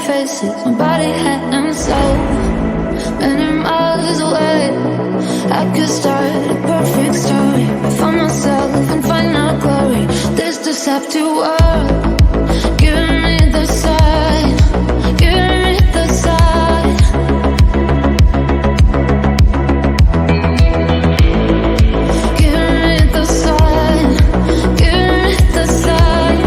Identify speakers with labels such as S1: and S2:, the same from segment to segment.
S1: faces, my body, head, and soul. Many miles away, I could start a perfect story. I find myself and find out glory. This deceptive world, giving me the sign, giving me the sign. Giving me the sign, giving me the sign.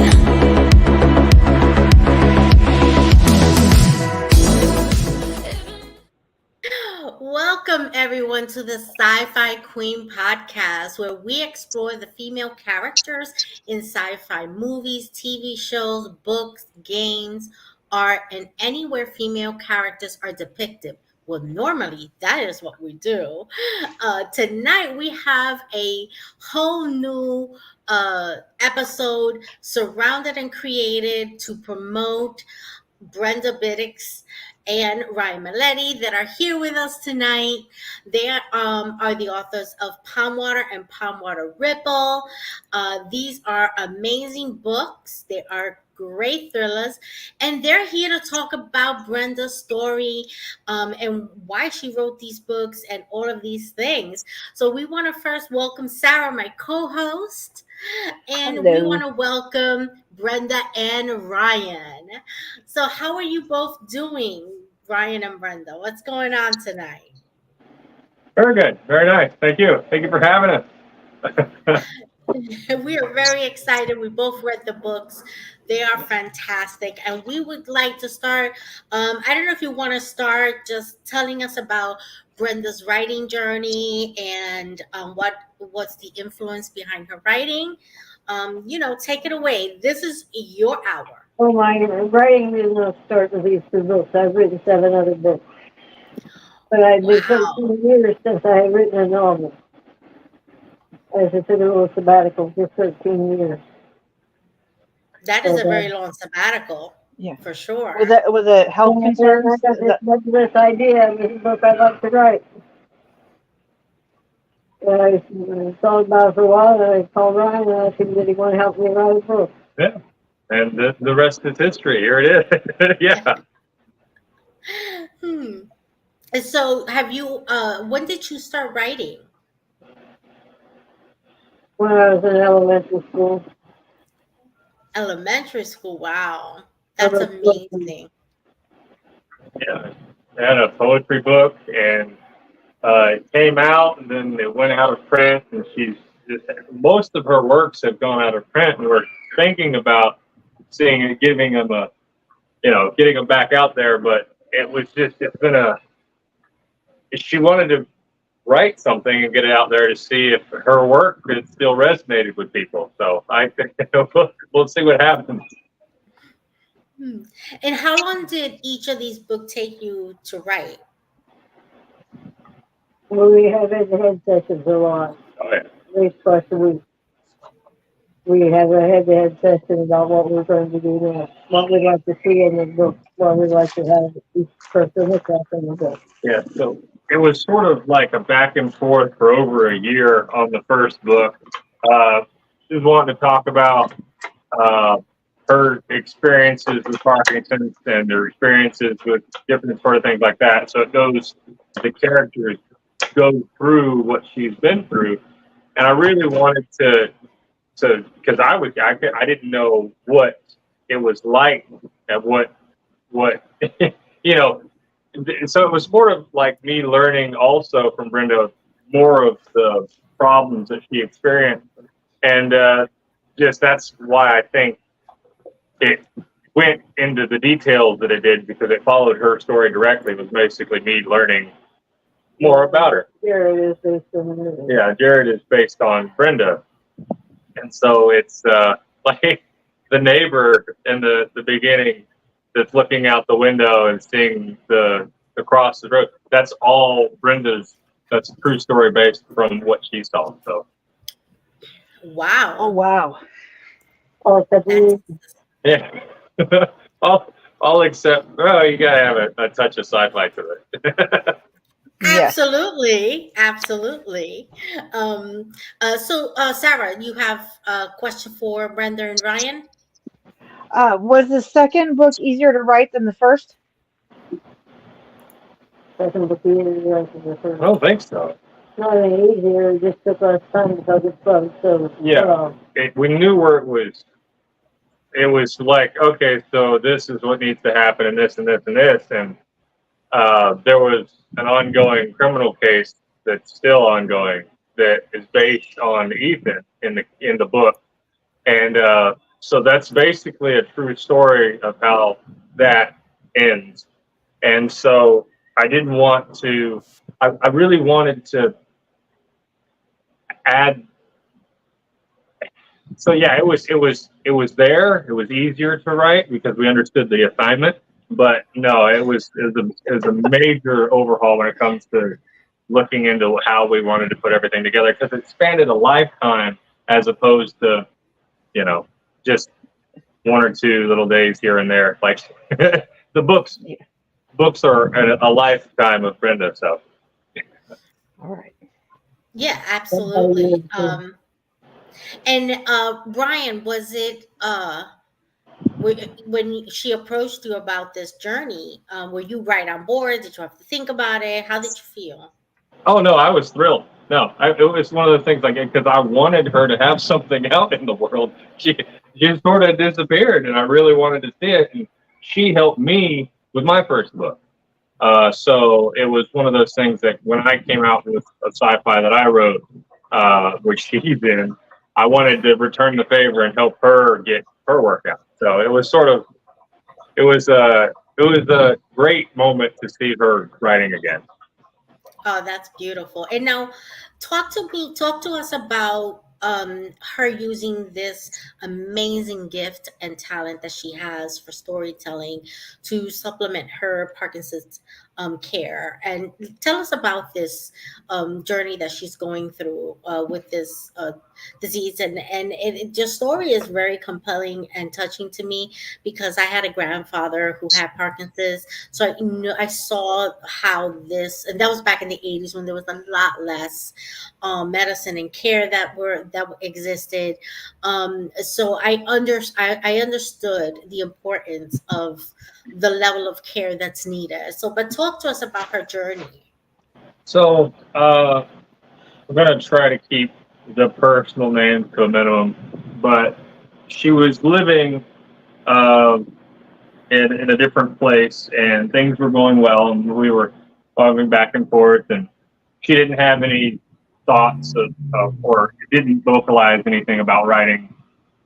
S2: Welcome, everyone, to the Sci-Fi Queen podcast, where we explore the female characters in sci-fi movies, TV shows, books, games, art, and anywhere female characters are depicted. Well, normally that is what we do. Tonight we have a whole new episode surrounded and created to promote Brenda Biddix and Ryan Mileti that are here with us tonight. They are the authors of Palm Water and Palm Water Ripple. These are amazing books. They are great thrillers, and they're here to talk about Brenda's story and why she wrote these books and all of these things. So we want to first welcome Sarah, my co-host, and we want to welcome Brenda and Ryan. So how are you both doing, Ryan and Brenda? What's going on tonight?
S3: Very good. Very nice. Thank you. Thank you for having us.
S2: We are very excited. We both read the books. They are fantastic. And we would like to start. I don't know if you want to start just telling us about Brenda's writing journey and what's the influence behind her writing. Take it away. This is your hour.
S4: Oh, my writing did not start with these two books. I've written 7 other books. But I've been 13 years since I had written a novel. I took a little sabbatical for 13 years.
S2: That is a very long sabbatical. Yeah, for sure.
S5: Was it health concerns?
S4: I got this idea of this book I'd like to write. And I thought about it for a while, and I called Ryan and asked him, did he want to help me write a book?
S3: Yeah. And the rest is history. Here it is. Yeah.
S2: And so have you, when did you start writing?
S4: When I was in elementary school.
S2: Elementary school, wow. That's amazing.
S3: Yeah. I had a poetry book, and it came out, and then it went out of print, and most of her works have gone out of print, and we're thinking about getting them back out there, but she wanted to write something and get it out there to see if her work still resonated with people. So I think we'll see what happens.
S2: And how long did each of these books take you to write?
S4: Well, we have head-to-head sessions a lot.
S3: Oh, yeah.
S4: At least twice a week. We have a head-to-head session about what we're going to do next, what we'd like to see in the book, what we'd like to have each person look at in the book.
S3: Yeah, so it was sort of like a back and forth for over a year on the first book. She was wanting to talk about her experiences with Parkinson's and her experiences with different sort of things like that. So the characters go through what she's been through. And I really wanted to because I didn't know what it was like and what so it was sort of like me learning also from Brenda more of the problems that she experienced, and that's why I think it went into the details that it did, because it followed her story directly. It was basically me learning more about her.
S4: Jared is based on
S3: Jared is based on Brenda. And so it's like the neighbor in the beginning that's looking out the window and seeing across the road. That's all Brenda's. That's a true story based from what she saw. So.
S2: Wow.
S5: Oh, wow.
S3: Yeah. all except, you gotta have a touch of sci-fi to it.
S2: Absolutely. So Sarah, you have a question for Brenda and Ryan?
S5: Was the second book easier to write than the first?
S4: Second book easier to write than the
S3: I
S4: first.
S3: don't think so.
S4: Not any easier, it just took us time because it's from so.
S3: Yeah. We knew where it was. It was like, okay, so this is what needs to happen, and this and this and this, and there was an ongoing criminal case that's still ongoing that is based on Ethan in the book, and so that's basically a true story of how that ends. And so I didn't want to. I really wanted to add. So yeah, it was there. It was easier to write because we understood the assignment. But no, it was a major overhaul when it comes to looking into how we wanted to put everything together because it spanned a lifetime as opposed to just one or two little days here and there. Like the books are a lifetime of Brenda. So
S5: All right.
S2: Yeah, absolutely. And Brian, was it when she approached you about this journey? Were you right on board? Did you have to think about it? How did you feel?
S3: oh no, I was thrilled. No, it was one of the things like because I wanted her to have something out in the world. She sort of disappeared, and I really wanted to see it. And she helped me with my first book. So it was one of those things that when I came out with a sci-fi that I wrote, which she's in, I wanted to return the favor and help her get her work out. So it was it was a great moment to see her writing again.
S2: Oh, that's beautiful. And now talk to us about her using this amazing gift and talent that she has for storytelling to supplement her Parkinson's care. And tell us about this journey that she's going through with this disease. And your story is very compelling and touching to me because I had a grandfather who had Parkinson's. So I saw how this, and that was back in the 80s when there was a lot less medicine and care that existed. So I understood the importance of the level of care that's needed. So, but talk to us about her journey.
S3: So we're gonna try to keep the personal names to a minimum, but she was living uh, in a different place, and things were going well, and we were talking back and forth, and she didn't have any thoughts or didn't vocalize anything about writing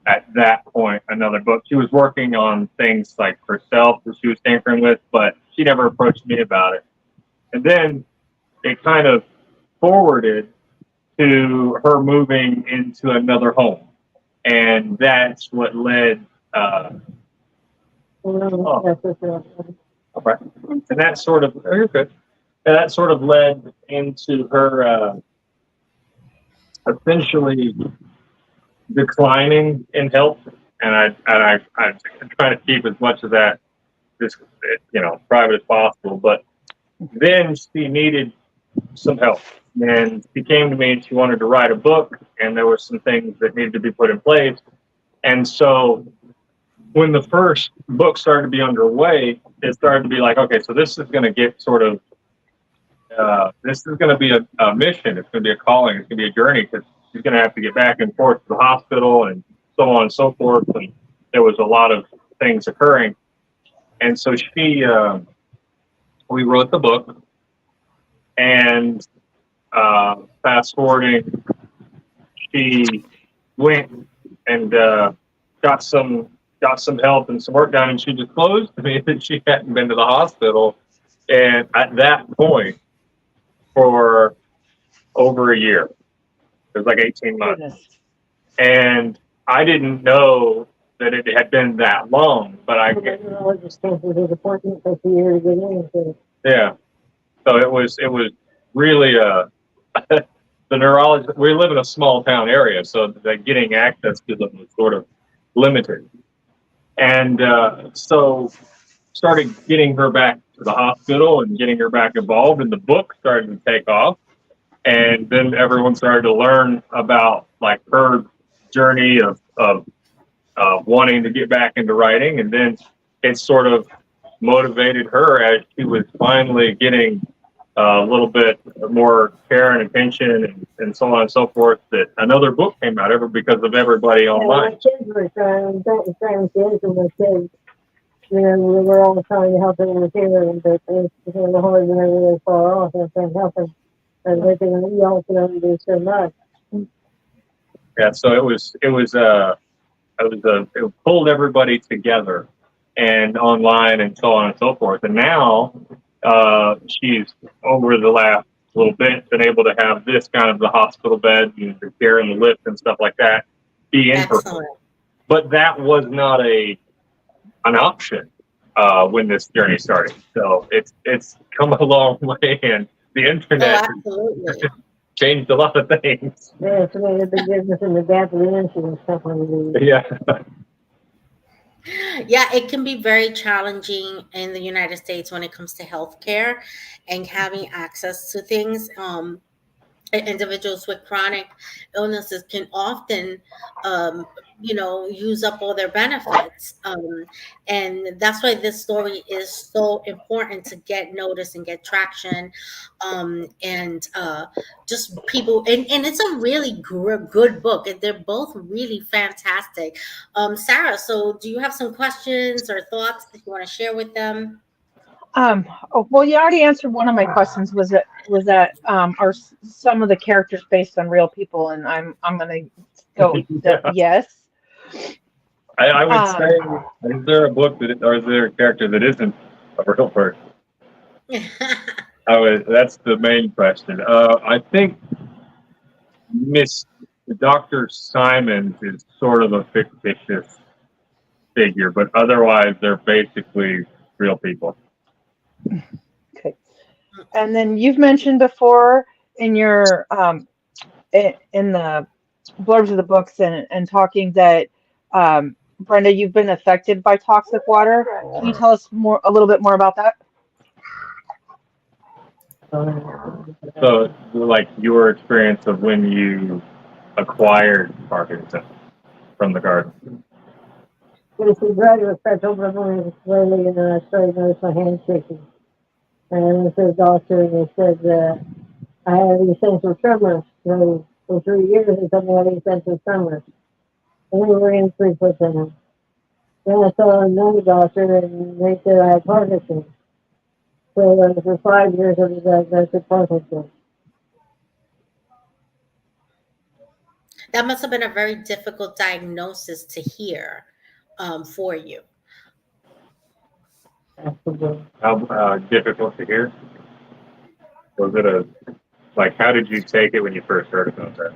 S3: at that point another book. She was working on things like herself that she was tinkering with, but she never approached me about it. And then it kind of forwarded to her moving into another home, and that's what led. Okay. And that sort of, oh, you're good. And that sort of led into her essentially declining in health. And I try to keep as much of that, private as possible. But then she needed some help. And she came to me and she wanted to write a book, and there were some things that needed to be put in place. And so when the first book started to be underway, it started to be like, okay, so this is going to get sort of, this is going to be a mission. It's going to be a calling. It's going to be a journey because she's going to have to get back and forth to the hospital and so on and so forth. And there was a lot of things occurring. And so we wrote the book, and fast forwarding, she went and got some help and some work done, and she disclosed to me that she hadn't been to the hospital, and at that point, for over a year. It was like 18 months. Goodness. And I didn't know that it had been that long, but yeah. So it was really the neurologist. We live in a small town area, so that getting access to them was sort of limited. And so started getting her back to the hospital and getting her back involved, and the book started to take off. And then everyone started to learn about like her journey of wanting to get back into writing, and then it sort of motivated her as she was finally getting a little bit more care and attention and so on and so forth, that another book came out because of everybody online.
S4: My kids were trying kids and the kids. You know, we were all trying to help them with here, but it's kind of hard when they're really far off and can't help them. And they can all can only do so much.
S3: Yeah, so it pulled everybody together and online and so on and so forth. And now she's, over the last little bit, been able to have this kind of the hospital bed and the care and the lift and stuff like that be in person. But that was not an option when this journey started. So it's come a long way, and the internet changed a lot of things.
S4: Yeah, it's made a big difference in the gap of the insurance company.
S3: Yeah.
S2: Yeah, it can be very challenging in the United States when it comes to healthcare and having access to things. Individuals with chronic illnesses can often, use up all their benefits. And that's why this story is so important to get noticed and get traction. And just people, and it's a really good book. And they're both really fantastic. Sarah, so do you have some questions or thoughts that you want to share with them?
S5: Well, you already answered one of my questions. Was that are some of the characters based on real people? And I'm going to go yes.
S3: I would say, is there a book or is there a character that isn't a real person? That's the main question. I think Miss Dr. Simons is sort of a fictitious figure, but otherwise they're basically real people.
S5: Okay. And then you've mentioned before in your in the blurbs of the books and talking that Brenda, you've been affected by toxic water. Can you tell us a little bit more about that?
S3: So, like your experience of when you acquired Parkinson from the garden.
S4: When she graduated, I started over the slowly, and then I started to notice my hand shaking. And I went to the doctor, and they said I had essential tremors. So for 3 years, they told me I had essential tremors. And we were in 3 foot in them. Then I saw another doctor, and they said I had Parkinson's. So for 5 years, I was diagnosed with Parkinson's.
S2: That must have been a very difficult diagnosis to hear for you.
S3: How difficult to hear? Was it how did you take it when you first heard about that?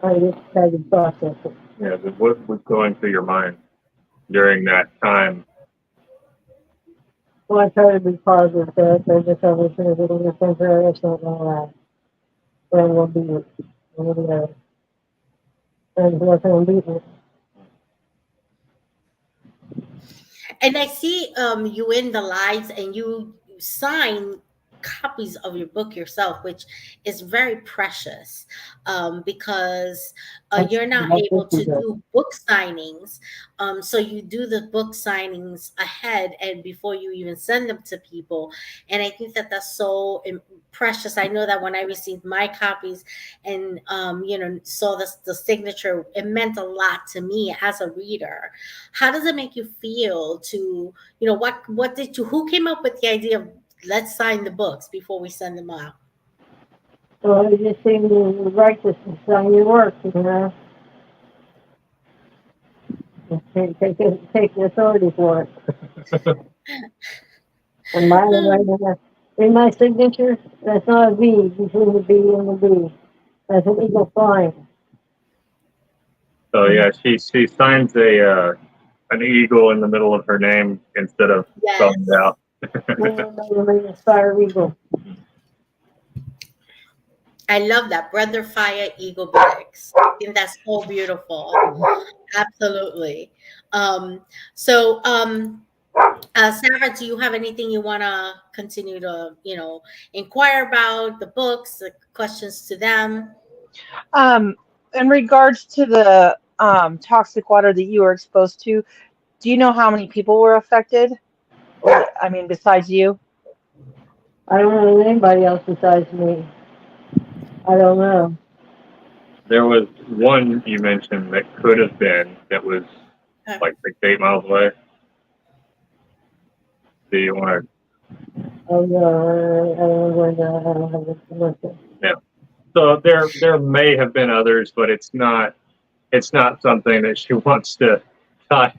S4: I just had to process it.
S3: Yeah, what was going through your mind during that time?
S4: Well, I try to be positive, so I just always say that in the temporary, it's not going to last. But we'll beat it. And what's going to beat it?
S2: And I see you in the lives, and you sign copies of your book yourself, which is very precious because you're not able to do book signings. So you do the book signings ahead and before you even send them to people. And I think that that's so precious. I know that when I received my copies and, saw the signature, it meant a lot to me as a reader. How does it make you feel to, who came up with the idea of let's sign the books before we send them out?
S4: Well, it just seemed righteousness on your work, Take the authority for it. And in my signature, that's not a V between the B and the B. That's an eagle flying.
S3: So yeah, she signs an eagle in the middle of her name instead of spelling it out.
S4: Fire eagle.
S2: I love that. Brother Fire Eagle Biddix. I think that's so beautiful. Absolutely. Sarah, do you have anything you want to continue to, inquire about the books, the questions to them?
S5: In regards to the toxic water that you were exposed to, do you know how many people were affected? Or, I mean, besides you?
S4: I don't know anybody else besides me. I don't know.
S3: There was one you mentioned that could have been, that was like 6-8 miles away. Do you want to?
S4: Oh no, I don't know. I don't have information.
S3: Yeah. So there may have been others, but it's not something that she wants to tie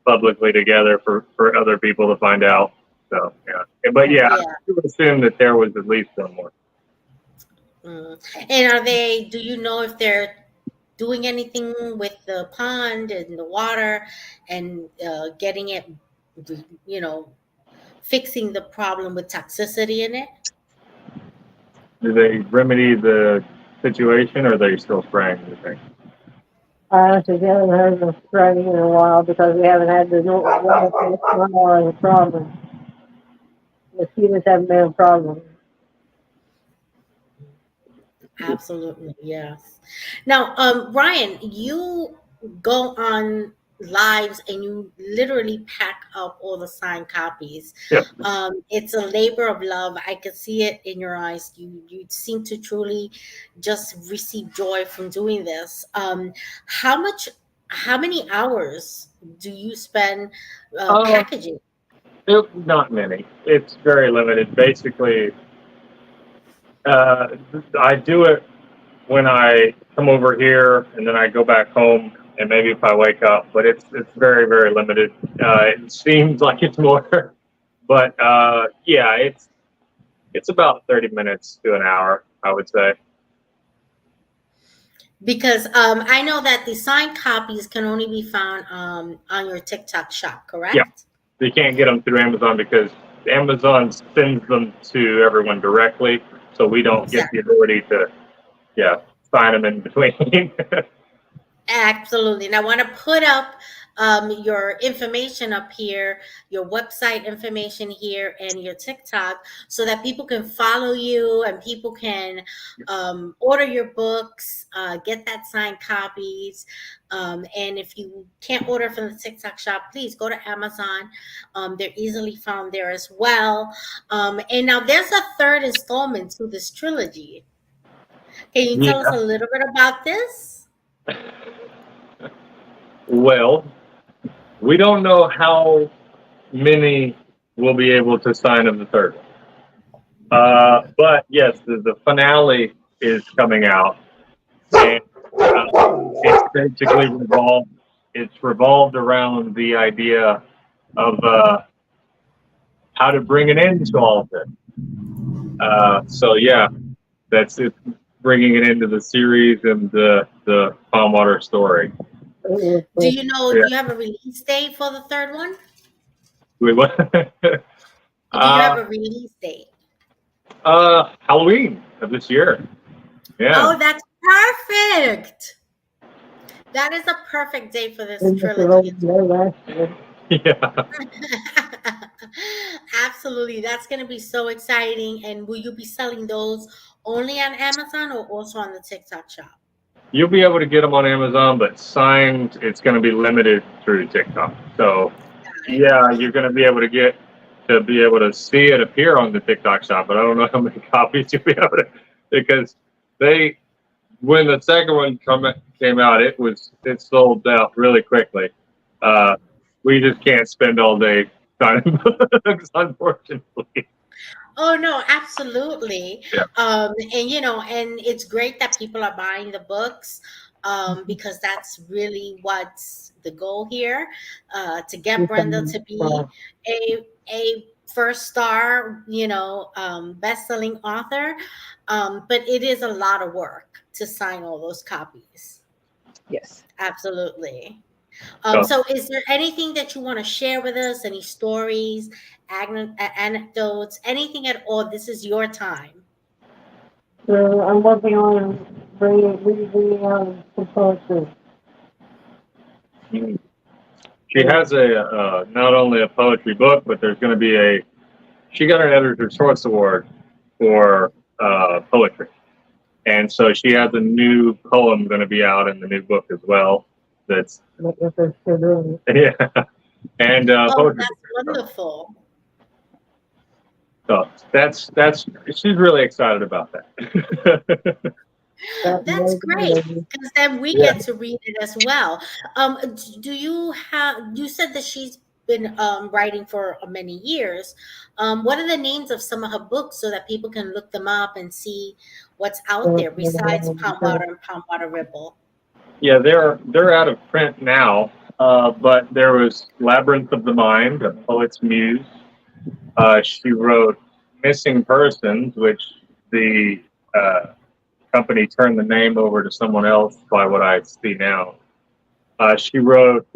S3: publicly together for other people to find out. So yeah, but yeah, I would assume that there was at least one more.
S2: And do you know if they're doing anything with the pond and the water and getting it, fixing the problem with toxicity in it?
S3: Do they remedy the situation, or are they still spraying the thing?
S4: I honestly haven't heard them spraying in a while because we haven't had the water as a problem. Mosquitoes haven't been a problem.
S2: Absolutely, yes. Now, Ryan, you go on lives and you literally pack up all the signed copies.
S3: Yeah.
S2: It's a labor of love. I can see it in your eyes. You seem to truly just receive joy from doing this. How many hours do you spend packaging?
S3: Not many. It's very limited. Basically, I do it when I come over here, and then I go back home, and maybe if I wake up. But it's very, very limited. It seems like it's more, but yeah, it's about 30 minutes to an hour, I would say.
S2: Because I know that the signed copies can only be found on your TikTok shop, correct?
S3: Yeah, you can't get them through Amazon because Amazon sends them to everyone directly, so we don't get the ability to, sign them in between.
S2: Absolutely. And I want to put up your information up here, your website information here, and your TikTok, so that people can follow you and people can order your books, get that signed copies. And if you can't order from the TikTok shop, please go to Amazon. They're easily found there as well. And now there's a third installment to this trilogy. Can you tell us a little bit about this?
S3: Well, we don't know how many will be able to sign of the third one. But yes, the finale is coming out, and it's basically revolved around the idea of how to bring an end to all of it. So yeah, that's it, bringing it into the series and the Palm Water story.
S2: Do you know, do you have a release date for the third one?
S3: Wait, what?
S2: Do you have a release date?
S3: Halloween of this year. Yeah.
S2: Oh, that's perfect. That is a perfect date for this trilogy.
S3: Yeah.
S2: Absolutely. That's going to be so exciting. And will you be selling those only on Amazon or also on the TikTok shop?
S3: You'll be able to get them on Amazon, but signed, it's going to be limited through TikTok. So, yeah, you're going to be able to see it appear on the TikTok shop, but I don't know how many copies you'll be able to, because when the second one came out, it sold out really quickly. We just can't spend all day signing books, unfortunately.
S2: Oh no, absolutely.
S3: Yeah.
S2: And and it's great that people are buying the books, because that's really what's the goal here, to get Brenda to be a first star, best-selling author. But it is a lot of work to sign all those copies.
S5: Yes.
S2: Absolutely. So is there anything that you want to share with us? Any stories, anecdotes, anything at all? This is your time.
S4: So I'm working on bringing out some poetry.
S3: She has not only a poetry book, but there's going to be she got an Editor's Choice Award for poetry. And so she has a new poem going to be out in the new book as well. That's
S4: If they're still doing it.
S3: yeah, and
S2: Oh,
S3: poetry.
S2: that's wonderful.
S3: So that's she's really excited about that.
S2: That's great
S4: Amazing.
S2: because then we
S3: Yeah.
S2: get to read it as well. Do you have? You said that she's been writing for many years. What are the names of some of her books so that people can look them up and see what's out there besides Palm Water and Palm Water Ripple?
S3: Yeah, they're out of print now, but there was Labyrinth of the Mind, a poet's muse. She wrote Missing Persons, which the company turned the name over to someone else by what I see now. She wrote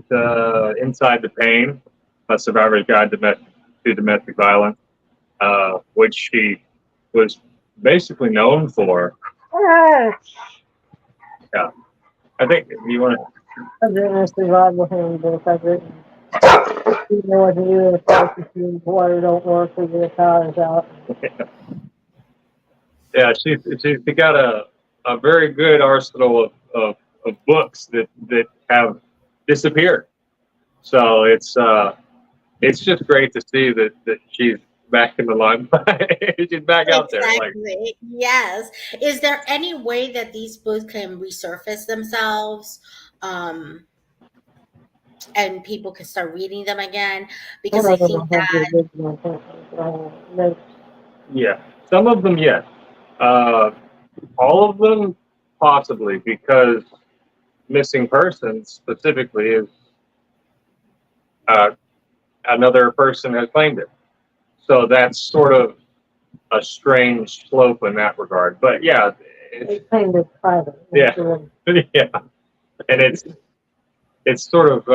S3: Inside the Pain, a survivor's guide to domestic violence, which she was basically known for.
S5: Ah,
S3: Yeah, I think you want
S4: I've written a survival handbook. I've written, you know what to do if the water don't work or the power's out.
S3: to. Yeah, she's got a very good arsenal of books that have disappeared. So it's just great to see that she's back in the limelight. She's back out there. Like,
S2: Exactly. Yes. Is there any way that these books can resurface themselves? And people can start reading them again because
S4: One
S2: I
S4: of them
S2: think
S4: will have the
S2: that
S4: original thing.
S3: yeah, some of them, yes. Uh, all of them, possibly, because missing persons specifically is uh, another person has claimed it. So that's sort of a strange slope in that regard. But yeah,
S4: They claimed it's private.
S3: yeah, yeah, and it's sort of.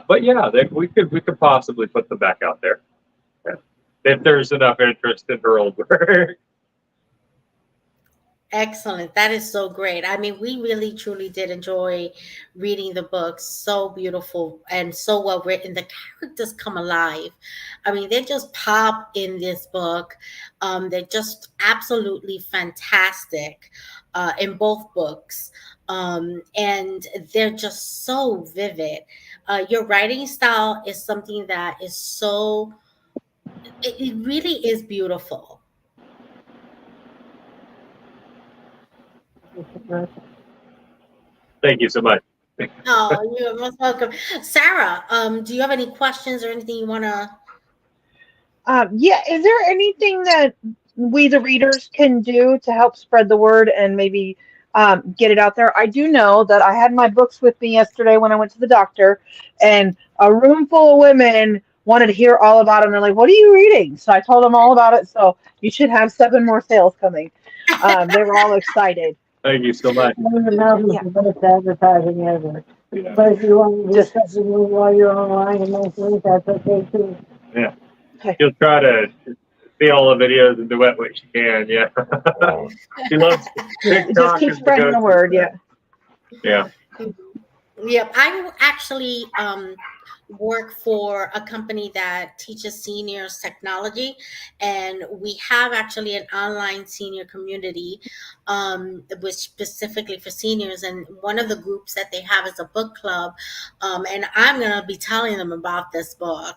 S3: But yeah, we could possibly put them back out there if there's enough interest in her old work.
S2: excellent. That is so great. I mean, we really truly did enjoy reading the books. So beautiful and so well written. The characters come alive. I mean, they just pop in this book. They're just absolutely fantastic in both books. And they're just so vivid. Your writing style is something that is so, it really is beautiful.
S3: Thank you so much.
S2: Oh, you're most welcome. Sarah, do you have any questions or anything you want to?
S5: yeah, is there anything that we, the readers, can do to help spread the word and maybe get it out there? I do know that I had my books with me yesterday when I went to the doctor, and a room full of women wanted to hear all about it. And they're like, "What are you reading?" So I told them all about it. So you should have 7 more sales coming. They were all excited.
S3: Thank you so much.
S4: Word of mouth is
S5: Yeah.
S4: the best advertising ever.
S3: Yeah.
S4: But if you want to just something while you're online and make links, that's okay too.
S3: Yeah.
S5: Okay.
S3: She'll try to see all the videos and do what she can. Yeah. She loves TikTok.
S5: Just keep
S3: is the
S5: spreading the
S3: go-to.
S5: word. Yeah.
S3: Yeah.
S2: Yep, I actually work for a company that teaches seniors technology, and we have actually an online senior community, which specifically for seniors. And one of the groups that they have is a book club, and I'm gonna be telling them about this book,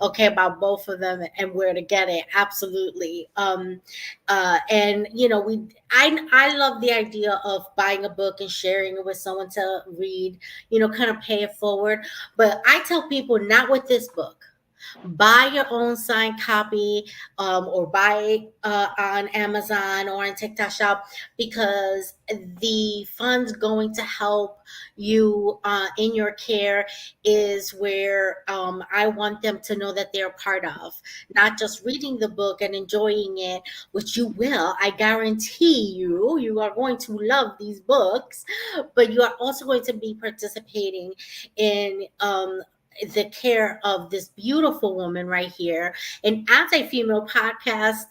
S2: okay, about both of them and where to get it. Absolutely, and you know, I love the idea of buying a book and sharing it with someone to read, you know, kind of pay it forward. But I tell people not with this book. Buy your own signed copy, or buy it on Amazon or on TikTok Shop, because the funds going to help you in your care is where I want them to know that they're part of, not just reading the book and enjoying it, which you will. I guarantee you are going to love these books, but you are also going to be participating in the care of this beautiful woman right here. An anti-female podcast,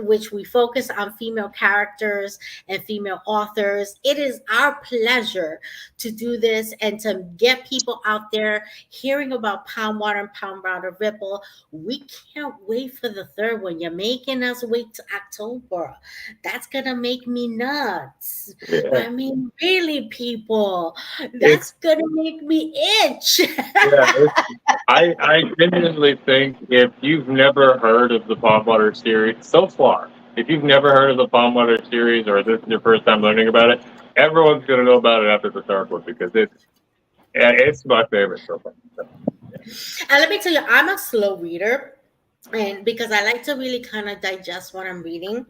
S2: which we focus on female characters and female authors. It is our pleasure to do this and to get people out there hearing about Pound Water and Pound Water Ripple. We can't wait for the third one. You're making us wait to October. That's gonna make me nuts.
S3: Yeah.
S2: I mean, really, people, that's gonna make me itch.
S3: I genuinely think if you've never heard of the Palm Water series so far, if you've never heard of the Palm Water series or this is your first time learning about it, everyone's going to know about it after the third one because it's my favorite so far. So,
S2: And let me tell you, I'm a slow reader, and because I like to really kind of digest what I'm reading.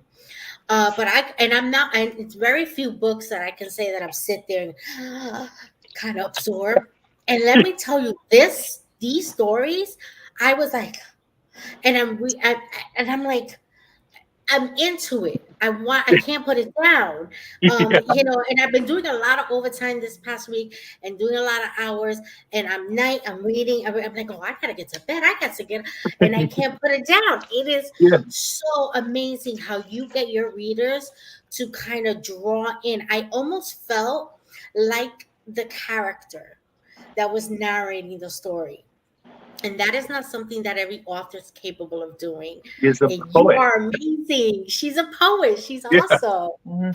S2: I'm not, and it's very few books that I can say that I'm sit there and kind of absorb. And let me tell you, these stories, I was like, and I'm like, I'm into it. I can't put it down.
S3: yeah.
S2: And I've been doing a lot of overtime this past week and doing a lot of hours. And I'm reading. I'm like, oh, I gotta get to bed. I got to get, and I can't put it down. It is
S3: Yeah.
S2: so amazing how you get your readers to kind of draw in. I almost felt like the character that was narrating the story. And that is not something that every author is capable of doing.
S3: He's a
S2: And you
S3: poet.
S2: are amazing. She's a poet. She's
S3: Yeah.
S2: awesome.
S5: Mhm.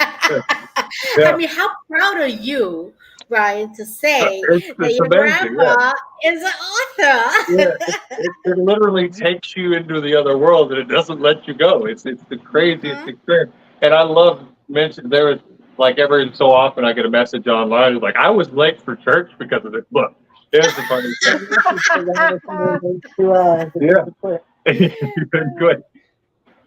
S3: Yeah.
S2: I mean, how proud are you, Ryan, to say
S3: It's
S2: that your
S3: amazing.
S2: grandma is an author?
S3: Yeah. It literally takes you into the other world and it doesn't let you go. It's the craziest
S2: Mhm.
S3: experience. And I love mentioning there was like every so often I get a message online who's like, I was late for church because of this book. It's the funny thing. Yeah. You've been good.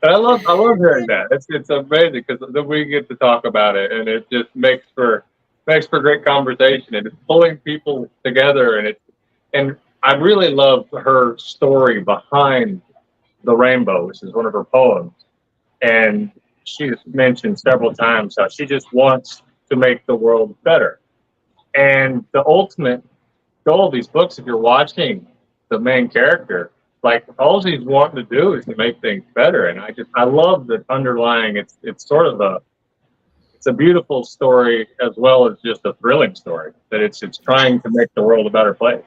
S3: And I love hearing that. It's amazing because then we get to talk about it and it just makes for great conversation and it's pulling people together and I really love her story behind the rainbow, which is one of her poems. And she's mentioned several times how she just wants to make the world better. And the ultimate goal of these books, if you're watching the main character, like all he's wanting to do is to make things better. And I love that underlying it's sort of it's a beautiful story as well as just a thrilling story. That it's trying to make the world a better place.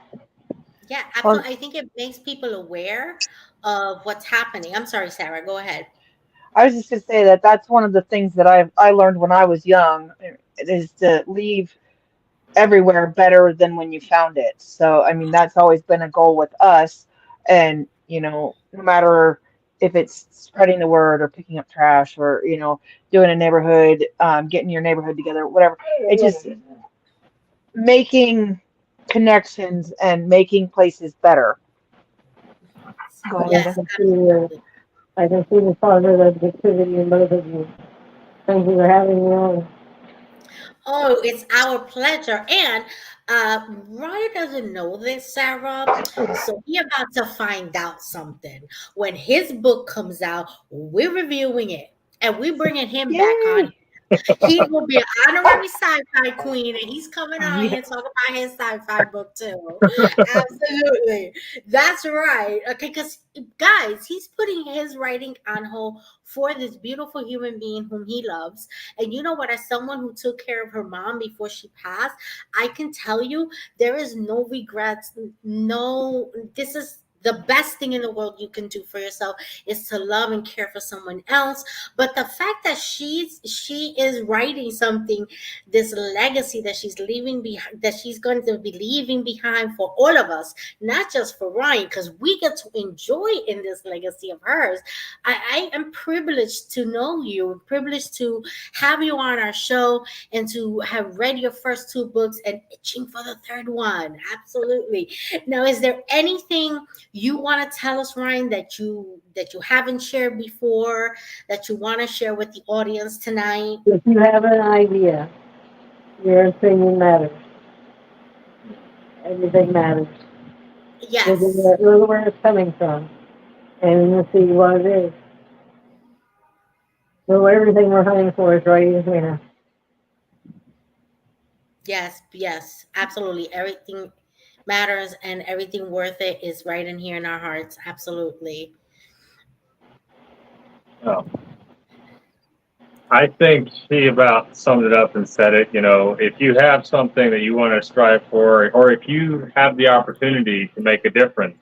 S2: Yeah,
S5: Well,
S2: absolutely. I think it makes people aware of what's happening. I'm sorry, Sarah. Go ahead.
S5: I was just going to say that that's one of the things that I learned when I was young is to leave everywhere better than when you found it. So, I mean, that's always been a goal with us. And, no matter if it's spreading the word or picking up trash or, doing a neighborhood, getting your neighborhood together, whatever, it's just making connections and making places better. Go ahead,
S2: Yes,
S5: Linda.
S2: absolutely.
S4: I can see the positive activity in both of you. Thank you for having me on.
S2: Oh, it's our pleasure. And Ryan doesn't know this, Sarah. So we about to find out something. When his book comes out, we're reviewing it. And we're bringing him back on.
S5: Yay!
S2: He will be an honorary sci-fi queen, and he's coming on
S5: Yeah.
S2: here talking about his sci-fi book too. Absolutely, that's right. Okay, because guys, he's putting his writing on hold for this beautiful human being whom he loves. And you know what? As someone who took care of her mom before she passed, I can tell you there is no regrets. No, this is the best thing in the world you can do for yourself is to love and care for someone else. But the fact that she is writing something, this legacy that she's leaving behind, that she's going to be leaving behind for all of us, not just for Ryan, because we get to enjoy in this legacy of hers. I am privileged to know you, privileged to have you on our show, and to have read your first two books and itching for the third one. Absolutely. Now, is there anything you want to tell us, Ryan, that you haven't shared before, that you want to share with the audience tonight?
S4: If you have an idea, your opinion matters. Everything matters.
S2: Yes.
S4: Look where it's coming from, and you'll see what it is. So everything we're hunting for is right here.
S2: Yes, absolutely. Everything matters, and everything worth it is right in here in our hearts. Absolutely.
S3: Oh, I think she about summed it up and said it. If you have something that you want to strive for, or if you have the opportunity to make a difference,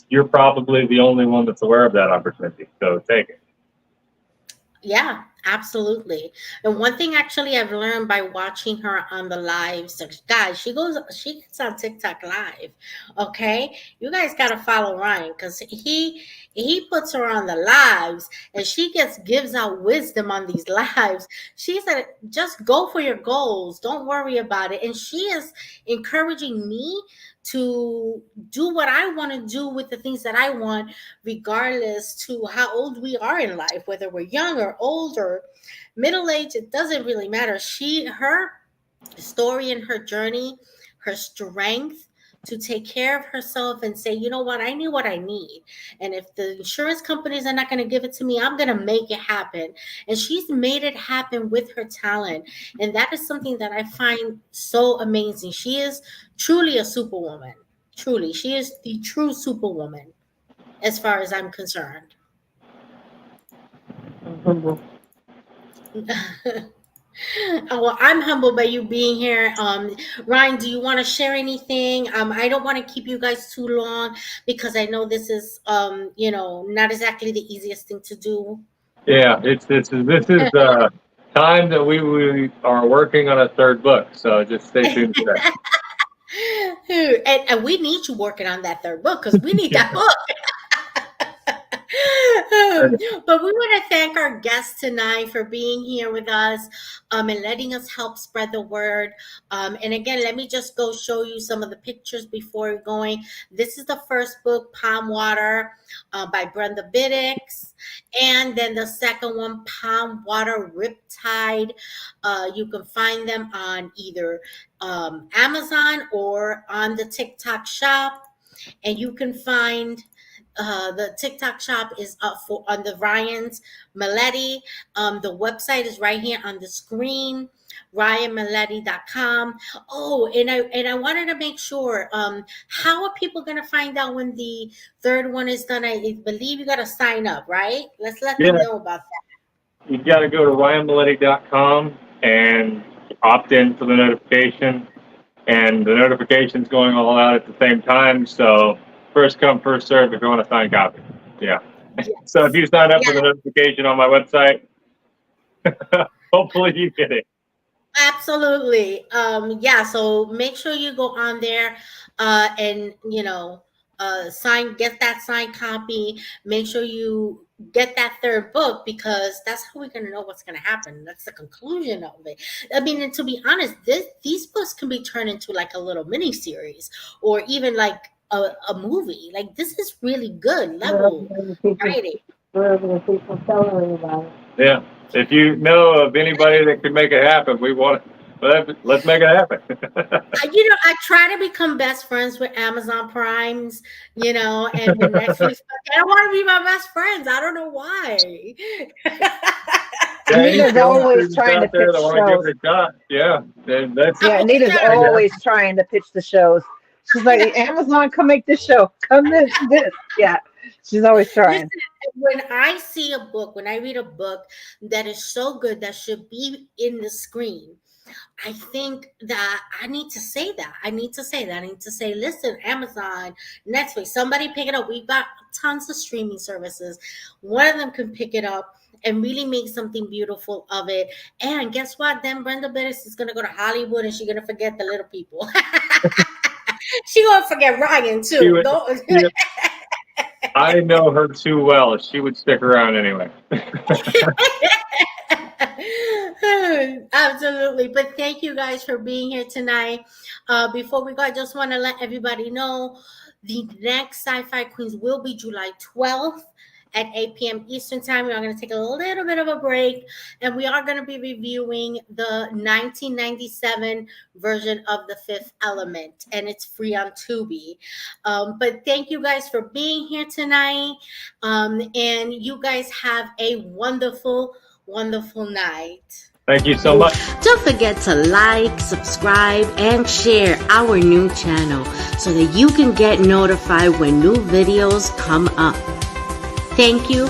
S3: you're probably the only one that's aware of that opportunity. So take it.
S2: Yeah, absolutely. And one thing actually I've learned by watching her on the lives, so guys, she gets on TikTok live. Okay, you guys gotta follow Ryan because he puts her on the lives and she gives out wisdom on these lives. She said, just go for your goals, don't worry about it, and she is encouraging me to do what I want to do with the things that I want, regardless to how old we are in life, whether we're young or old or middle age, it doesn't really matter. Her story and her journey, her strength to take care of herself and say, you know what, I knew what I need. And if the insurance companies are not going to give it to me, I'm going to make it happen. And she's made it happen with her talent. And that is something that I find so amazing. She is truly a superwoman. Truly, she is the true superwoman as far as I'm concerned. Well, I'm humbled by you being here. Ryan, do you want to share anything? I don't want to keep you guys too long because I know this is, not exactly the easiest thing to do.
S3: Yeah, this is the time that we are working on a third book. So just stay tuned for that.
S2: And we need you working on that third book because we need that book. But we want to thank our guests tonight for being here with us, and letting us help spread the word. And again, let me just go show you some of the pictures before we're going. This is the first book, Palm Water, by Brenda Biddix. And then the second one, Palm Water Riptide. You can find them on either Amazon or on the TikTok shop. And you can find the TikTok shop is up for on the Ryan's Mileti. The website is right here on the screen, ryanmileti.com. Oh, and I wanted to make sure, how are people gonna find out when the third one is done? I believe you gotta sign up, right? Let's let them
S3: Yeah,
S2: know about that.
S3: you got to go to ryanmileti.com and opt in for the notification. And the notification's going all out at the same time. So first come, first serve if you want a signed copy. Yeah. So if
S2: Yes.
S3: you sign up for
S2: Yeah,
S3: the notification on my website, hopefully you get it.
S2: absolutely. Yeah, so make sure you go on there, and get that signed copy. Make sure you get that third book because that's how we're gonna know what's gonna happen. That's the conclusion of it. I mean, and to be honest, these books can be turned into like a little mini series or even like a movie. Like this is really good level writing.
S4: Wherever the people telling about it.
S3: Yeah. If you know of anybody that could make it happen, let's make it happen.
S2: I try to become best friends with Amazon Primes, and with Netflix. But I don't want to be my best friends. I don't know why.
S3: Yeah, any
S5: Nita's
S3: film
S5: always
S3: students
S5: trying to
S3: out there
S5: pitch
S3: that want to give
S5: shows.
S3: it a shot, yeah, then that's
S5: Yeah,
S2: Oh,
S5: Nita's
S2: sure.
S5: always trying to pitch the shows. She's like, Amazon, come make this show. Come this. Yeah, she's always
S2: Listen,
S5: trying.
S2: when I read a book that is so good that should be in the screen, I think that I need to say that. I need to say that. I need to say, listen, Amazon, Netflix, somebody pick it up. We've got tons of streaming services. One of them can pick it up and really make something beautiful of it. And guess what? Then Brenda Biddix is gonna go to Hollywood and she's gonna forget the little people. She gonna forget Ryan
S3: she
S2: too.
S3: would,
S2: Don't
S3: she, I know her too well. She would stick around anyway.
S2: Absolutely. But thank you guys for being here tonight. Before we go, I just want to let everybody know the next Sci-Fi Queens will be July 12th at 8 p.m. Eastern Time. We are going to take a little bit of a break and we are going to be reviewing the 1997 version of The Fifth Element, and it's free on Tubi. But thank you guys for being here tonight. And you guys have a wonderful, wonderful night.
S3: Thank you so much.
S2: Don't forget to like, subscribe, and share our new channel so that you can get notified when new videos come up. Thank you